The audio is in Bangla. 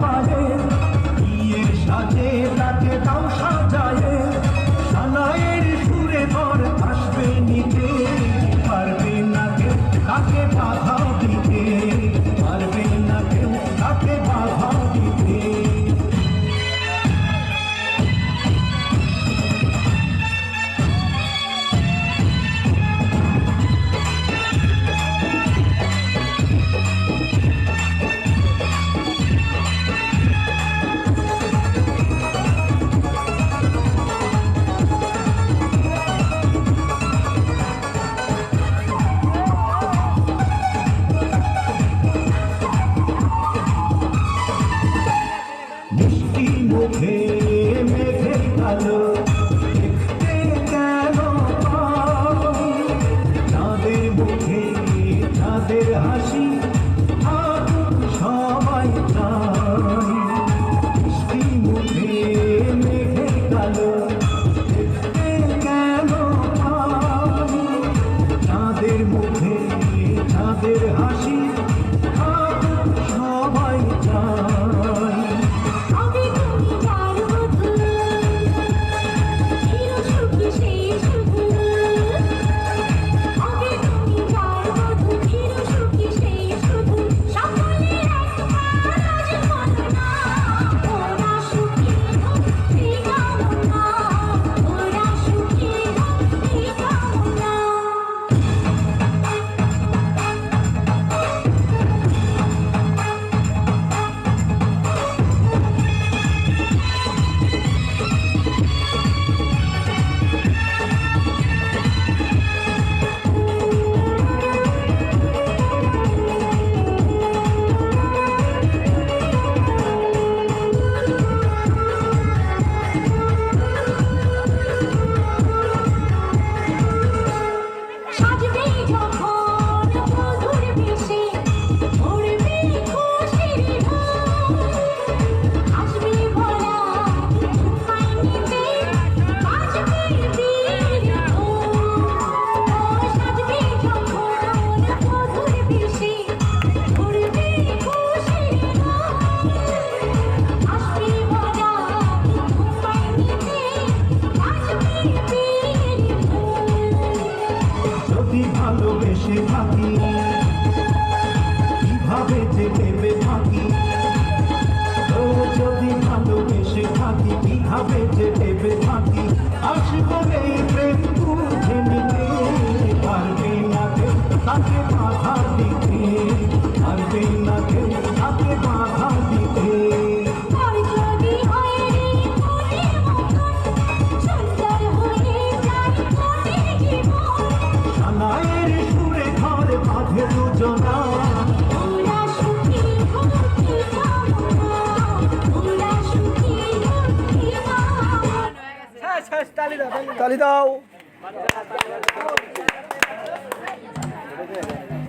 পায়ে বিয়ের সাজে তাকে দাও সাজায়ে সানাইয়ের সুরে ঘর আসবে নিতে পারবে না কেউ তাকে বাধা দিতে পারবে না কেউ তাকে বাধা দিতে মিষ্টি মুখে মেঘের কালো দেখতে কেন চাঁদের মুখে চাঁদের হাসি থাকুক সবাই চাই মিষ্টি মুখে মেঘের কালো দেখতে কেন চাঁদের মুখে চাঁদের হাসি থাকুক সবাই চাই ভালোবেসে থাকি কিভাবে যে ভেবে থাকি ও যদি ভালোবেসে থাকি কিভাবে যে ভেবে থাকি আসবো এই প্রেম বুঝে নিতে পারবে না কেউ তাকে বাধা দিতে পারবে না কেউ তাকে বাধা দিতে সানাইয়ের সুরে ঘর বাঁধে দুজনা তালি দাও